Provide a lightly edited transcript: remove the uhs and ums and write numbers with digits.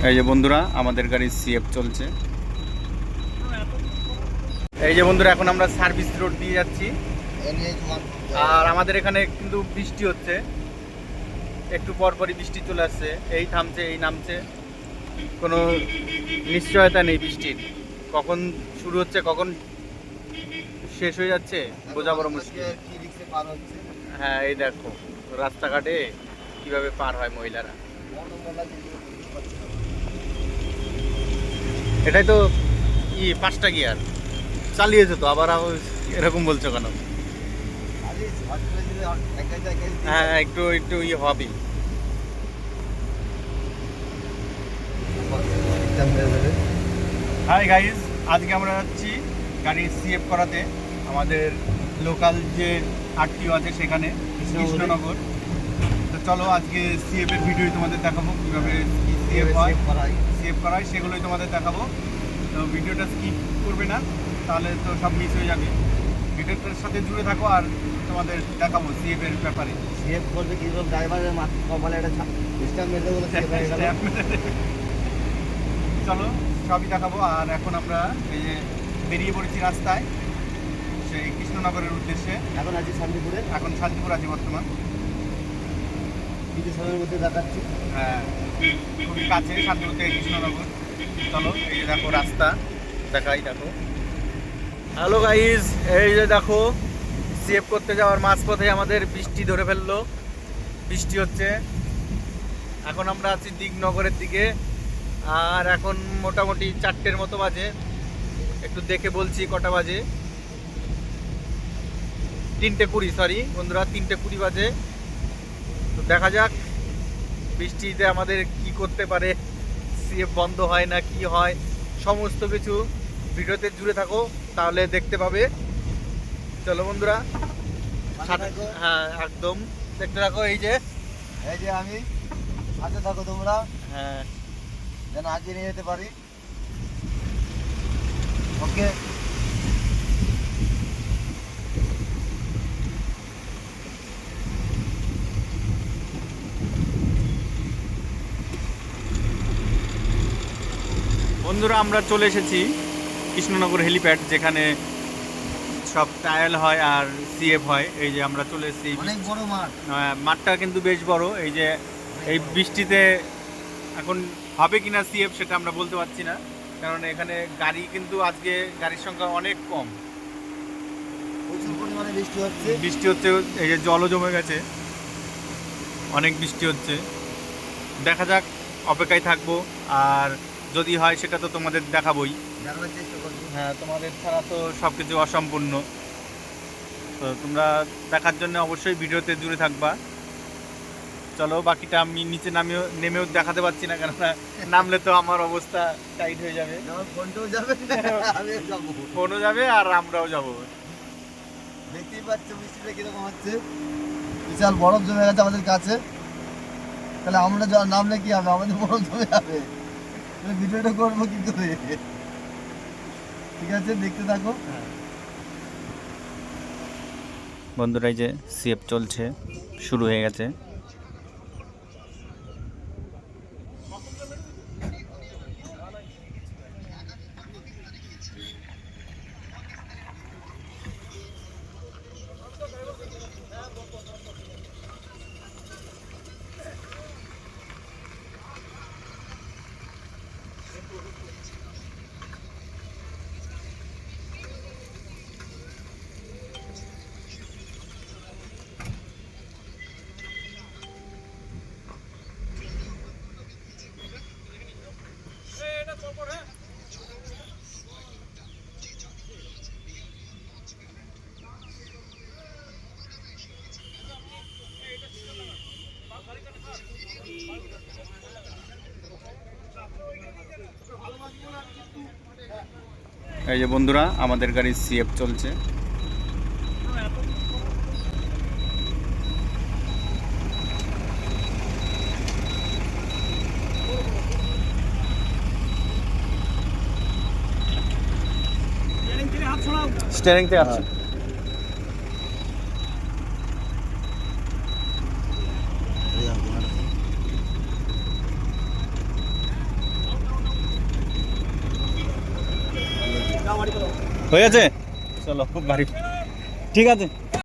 এই যে বন্ধুরা আমাদের গাড়ির সিএফ চলছে। এই যে বন্ধুরা এখন আমরা সার্ভিস রোড দিয়ে যাচ্ছি, আর আমাদের এখানে কিন্তু বৃষ্টি হচ্ছে, একটু পর পরই বৃষ্টি চলে আসছে, এই থামছে এই নামছে, কোনো নিশ্চয়তা নেই বৃষ্টির, কখন শুরু হচ্ছে কখন শেষ হয়ে যাচ্ছে বোঝা বড় মুশকিল। হ্যাঁ এই দেখো রাস্তাঘাটে কিভাবে পার হয় মহিলারা। এটাই তো 5টা গিয়ার চালিয়েছো তো, আবার এরকম বলছো কেন? হ্যাঁ একটু একটু হবেই। হাই গাইজ, আজকে আমরা যাচ্ছি গাড়ি সিএফ করাতে আমাদের লোকাল যে আরটিও আছে সেখানে, কৃষ্ণনগর। তো চলো আজকে সিএফ এর ভিডিও তোমাদের দেখাবো, কীভাবে সিএফ করায় সেগুলোই তোমাদের দেখাবো। তো ভিডিওটা স্কিপ করবে না, তাহলে তো সব মিস হয়ে যাবে। ভিডিওটার সাথে জুড়ে থাকো আর তোমাদের দেখাবো সিএফ এর ব্যাপারে। সিএফ করবে কিরকম ড্রাইভারের কপালে একটা স্ট্যাম্প মেরে বলে চলো সবই দেখাবো। আর এখন আমরা এই যে বেরিয়ে পড়েছি রাস্তায় সেই কৃষ্ণনগরের উদ্দেশ্যে। এখন আছি শান্তিপুরে, এখন শান্তিপুর আছি বর্তমান, কিছু সময়ের মধ্যে দেখাচ্ছি। হ্যাঁ খুবই কাছে শান্তিপুর থেকে কৃষ্ণনগর। চলো এই যে দেখো রাস্তা দেখাই, দেখো। হ্যালো গাইজ, এই যে দেখো সিএফ করতে যাওয়ার মাঝপথে আমাদের বৃষ্টি ধরে ফেললো, বৃষ্টি হচ্ছে। এখন আমরা আছি দিকনগরের দিকে, আর এখন মোটামুটি 4টের মতো বাজে, একটু দেখে বলছি কটা বাজে, 3:20, সরি বন্ধুরা 3:20 বাজে। তো দেখা যাক বৃষ্টিতে আমাদের কি করতে পারে, সিএফ বন্ধ হয় না কি হয়, সমস্ত কিছু ভিডিওতে জুড়ে থাকো তাহলে দেখতে পাবে। চলো বন্ধুরা, হ্যাঁ একদম দেখতে থাকো। এই যে আমি সাথে থাকো তোমরা, হ্যাঁ যেন আগিয়ে নিয়ে যেতে পারি। ওকে, বন্ধুরা আমরা চলে এসেছি কৃষ্ণনগর হেলিপ্যাড, যেখানে সব ট্রায়াল হয় আর সিএফ হয়। এই যে আমরা চলে এসেছি, অনেক বড় মাঠ, মাঠটা কিন্তু বেশ বড়। এই যে এই বৃষ্টিতে এখন হবে কিনা সিএফ সেটা আমরা বলতে পারছি না, কারণ এখানে গাড়ি কিন্তু আজকে গাড়ির সংখ্যা অনেক কম, প্রচুর পরিমাণে বৃষ্টি হচ্ছে। এই যে জলও জমে গেছে, অনেক বৃষ্টি হচ্ছে। দেখা যাক, অপেক্ষায় থাকবো, আর যদি হয় সেটা তো তোমাদের দেখাবোই। দেখানোর চেষ্টা করবো। হ্যাঁ তোমাদের ছাড়া তো সব কিছু অসম্পূর্ণ, তো তোমরা দেখার জন্য অবশ্যই ভিডিওতে জুড়ে থাকবা। চলো বাকিটা আমি নিচে নেমেও দেখাতে পারছি না, কেননা নামলে তো আমার অবস্থা টাইট হয়ে যাবে, ফোনটাও যাবে, আমিও যাবো, ফোনও যাবে আর আমরাও যাবো। দেখতেই পাচ্ছ বৃষ্টিটা কিরকম হচ্ছে, বিশাল বরফ জমে গেছে আমাদের কাছে। তাহলে আমরা নামলে কি হবে, আমাদের বরফ জমে যাবে। ভিডিওটা করবো কি করে? ঠিক আছে, দেখতে থাকো। বন্ধুরা এই যে সিএফ চলছে, শুরু হয়ে গেছে। এই যে বন্ধুরা আমাদের গাড়ির সিএফ চলছে। স্টিয়ারিং থেকে আসছে। হয়ে গেছে, চলো বাড়ি। ঠিক আছে।